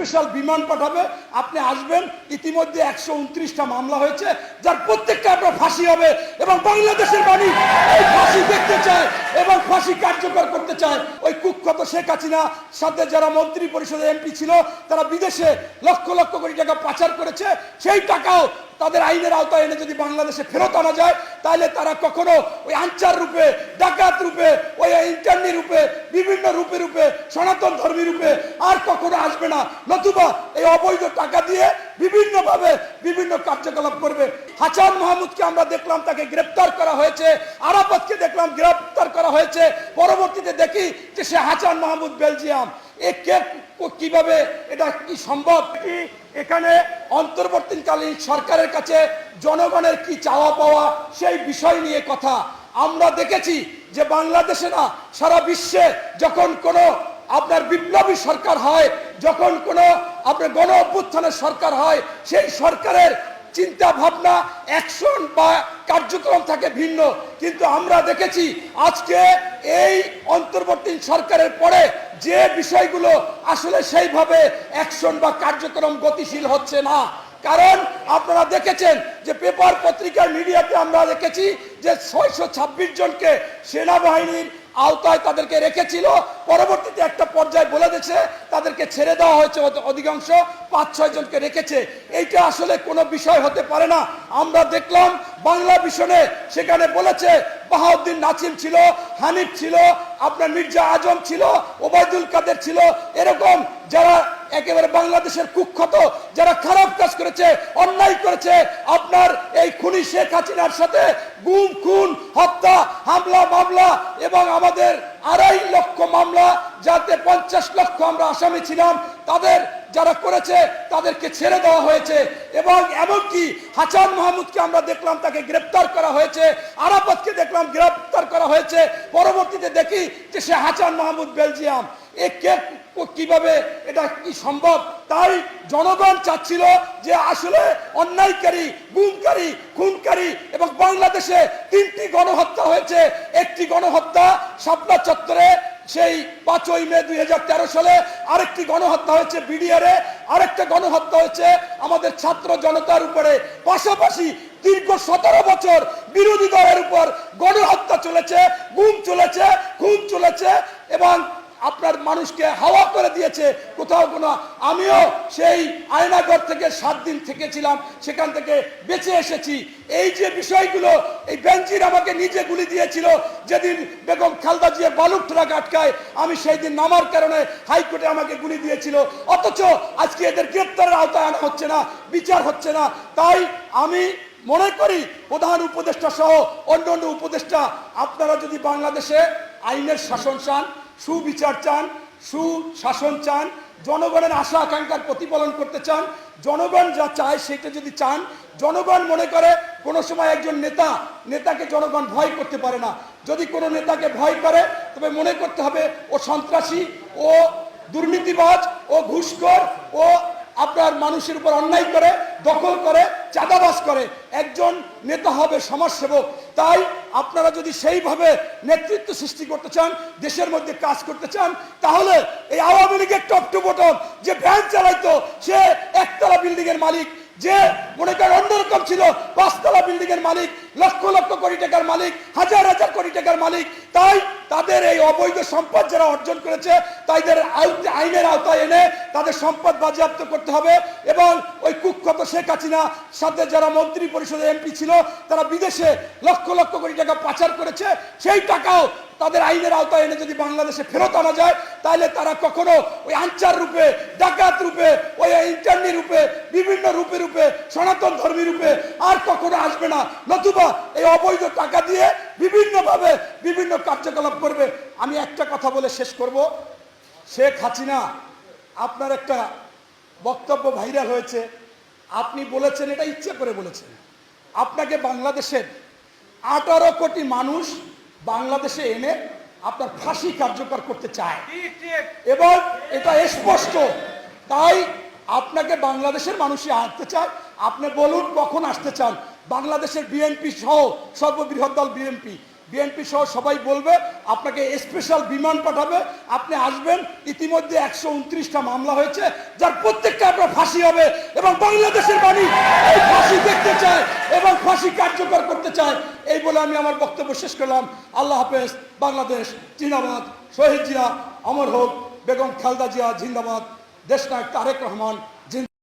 Special বিমান পাঠাবে, আপনি আসবেন। ইতিমধ্যে 129টা মামলা হয়েছে, যার প্রত্যেকটা আপনার ফাঁসি হবে এবং বাংলাদেশের মানুষ এই ফাঁসি দেখতে চায় এবং ফাঁসি কার্যকর করতে চায়। ওই কুখ্যাত শেখ হাসিনা সাথে যারা মন্ত্রী পরিষদের এমপি ছিল, তারা বিদেশে লক্ষ লক্ষ কোটি টাকা পাচার করেছে। সেই টাকাও তাদের আইনের আওতায় এনে যদি বাংলাদেশে ফেরত আনা যায়, তাহলে তারা কখনো ওই আনচার রূপে, ডাকাত রূপে, ওই ইন্টারনি রূপে, বিভিন্ন রূপে রূপে, সনাতন ধর্মী রূপে আর কখনো আসবে না। নতুবা এই অবৈধ টাকা দিয়ে বিভিন্নভাবে বিভিন্ন কার্যকলাপ করবে। হাসান মাহমুদকে আমরা দেখলাম, তাকে গ্রেপ্তার করা হয়েছে। আরাফাতকে দেখলাম গ্রেপ্তার করা হয়েছে। পরবর্তীতে দেখি যে সে হাসান মাহমুদ বেলজিয়াম। এ কে, কিভাবে, এটা কি সম্ভব? কি এখানে অন্তর্বর্তীকালীন সরকারের কাছে জনগণের কি চাওয়া পাওয়া, সেই বিষয় নিয়ে কথা। আমরা দেখেছি যে বাংলাদেশে না, সারা বিশ্বে যখন কোনো আপনার বিপ্লবী সরকার হয়, যখন কোনো আপনার গণ অভ্যুত্থানের সরকার হয়, সেই সরকারের চিন্তা ভাবনা, অ্যাকশন বা কার্যক্রম থাকে ভিন্ন। কিন্তু আমরা দেখেছি আজকে এই অন্তর্বর্তী সরকারের পরে যে বিষয়গুলো আসলে সেইভাবে অ্যাকশন বা কার্যক্রম গতিশীল হচ্ছে না। কারণ আপনারা দেখেছেন যে পেপার পত্রিকার মিডিয়াতে আমরা দেখেছি যে 626 জনকে সেনাবাহিনীর আওতায় তাদেরকে রেখেছিল। পরবর্তীতে একটা পর্যায়ে বলে দিয়েছে তাদেরকে ছেড়ে দেওয়া হয়েছে, অধিকাংশ 5-6 জনকে রেখেছে। এইটা আসলে কোনো বিষয় হতে পারে না। আমরা দেখলাম বাংলা ভিশনে সেখানে বলেছে বাহাউদ্দিন নাসিম ছিল, হানিফ ছিল, আপনার মির্জা আজম ছিল, ওবায়দুল কাদের ছিল, এরকম যারা একেবারে বাংলাদেশের কুখ্যাত, যারা খারাপ কাজ করেছে, অন্যায় করেছে, আপনার এই খুনি শেখ হাসিনার সাথে গুম, খুন, হত্যা, হামলা, মামলা এবং আমাদের 2.5 লক্ষ মামলা, যাতে 50 লক্ষ আমরা আসামি ছিলাম, তাদের যারা করেছে তাদেরকে ছেড়ে দেওয়া হয়েছে। এবং এমনকি হাসান মাহমুদকে আমরা দেখলাম, তাকে গ্রেপ্তার করা হয়েছে। আরাফাতকে দেখলাম গ্রেপ্তার করা হয়েছে। পরবর্তীতে দেখি যে সে হাসান মাহমুদ বেলজিয়াম। এ কে, কিভাবে, এটা কি সম্ভব? তাই জনগণ চাচ্ছিল যে আসলে অন্যায়কারী, গুমকারী, খুনকারী, এবং বাংলাদেশে 3টি গণহত্যা হয়েছে। একটি গণহত্যা শাপলা চত্বরে সেই 5ই মে 2013 সালে, আরেকটি গণহত্যা হয়েছে বিডিআরে, আরেকটা গণহত্যা হয়েছে আমাদের ছাত্র জনতার উপরে। পাশাপাশি দীর্ঘ 17 বছর বিরোধী দলের উপর গণহত্যা চলেছে, গুম চলেছে, খুন চলেছে এবং আপনার মানুষকে হাওয়া করে দিয়েছে কোথাও কোনো। আমিও সেই আয়নাগর থেকে 7 দিন থেকেছিলাম, সেখান থেকে বেঁচে এসেছি। এই যে বিষয়গুলো, এই বেঞ্জির আমাকে নিজে গুলি দিয়েছিল যেদিন বেগম খালেদা জিয়া বালুক ট্রাক আটকায়, আমি সেই দিন নামার কারণে হাইকোর্টে আমাকে গুলি দিয়েছিল। অথচ আজকে এদের গ্রেপ্তারের আওতায় আনা হচ্ছে না, বিচার হচ্ছে না। তাই আমি মনে করি প্রধান উপদেষ্টা সহ অন্য উপদেষ্টা, আপনারা যদি বাংলাদেশে আইনের শাসন চান, সুবিচার চান, সুশাসন চান, জনগণের আশা আকাঙ্ক্ষার প্রতিপালন করতে চান, জনগণ যা চায় সেটা যদি চান, জনগণ মনে করে কোনো সময় একজন নেতাকে জনগণ ভয় করতে পারে না। যদি কোনো নেতাকে ভয় করে তবে মনে করতে হবে ও সন্ত্রাসী, ও দুর্নীতিবাজ, ও ঘুষখোর, ও আপনার মানুষের উপর অন্যায় করে, দখল করে, চাঁদাবাজ করে। একজন নেতা হবে সমাজসেবক। তাই আপনারা যদি সেইভাবে নেতৃত্ব সৃষ্টি করতে চান, দেশের মধ্যে কাজ করতে চান, তাহলে এই আওয়ামী লীগের টপ টু বটম যে ভ্যান চালাইতো, সে একতলা বিল্ডিং এর মালিক, যে মনে করেন অন্যরকম ছিল 5তলা বিল্ডিং এর মালিক, লক্ষ লক্ষ কোটি টাকার মালিক, হাজার হাজার কোটি টাকার মালিক। তাই তাদের এই অবৈধ সম্পদ যারা অর্জন করেছে, তাদের আইনের আওতায় এনে তাদের সম্পদ বাজেয়াপ্ত করতে হবে। এবং ওই কুখ্যাত শেখ হাসিনা সাথে যারা মন্ত্রী পরিষদের এমপি ছিল, তারা বিদেশে লক্ষ লক্ষ কোটি টাকা পাচার করেছে। সেই টাকাও তাদের আইনের আওতায় এনে যদি বাংলাদেশে ফেরত আনা যায়, তাহলে তারা কখনো ওই আনচার রূপে, ডাকাত রূপে, ওই ইন্টারনি রূপে, বিভিন্ন রূপে রূপে, সনাতন ধর্মী রূপে আর কখনো আসবে না। নতুবা এই অবৈধ টাকা দিয়ে বিভিন্নভাবে বিভিন্ন কার্যকলাপ করবে। আমি একটা কথা বলে শেষ করব। শেখ হাসিনা, আপনার একটা বক্তব্য ভাইরাল হয়েছে, আপনি বলেছেন, এটা ইচ্ছে করে বলেছেন, আপনাকে বাংলাদেশের 18 কোটি মানুষ বাংলাদেশে এনে আপনার ফাঁসি কার্যকর করতে চায় এবং এটা স্পষ্ট। তাই আপনাকে বাংলাদেশের মানুষই আনতে চায়। আপনি বলুন কখন আসতে চান। বাংলাদেশের বিএনপি সহ সর্ববৃহৎ দল বিএনপি বিএনপি সহ সবাই বলবে, আপনাকে স্পেশাল বিমান পাঠাবে, আপনি আসবেন। ইতিমধ্যে 129টা মামলা হয়েছে, যার প্রত্যেকটা আপনার ফাঁসি হবে এবং বাংলাদেশের মানুষ এই ফাঁসি দেখতে চায় এবং ফাঁসি কার্যকর করতে চায়। এই বলে আমি আমার বক্তব্য শেষ করলাম। আল্লাহ হাফেজ। বাংলাদেশ জিন্দাবাদ। শহীদ জিয়া অমর হোক। বেগম খালেদা জিয়া জিন্দাবাদ। দেশনায়ক তারেক রহমান জিন্দাবাদ।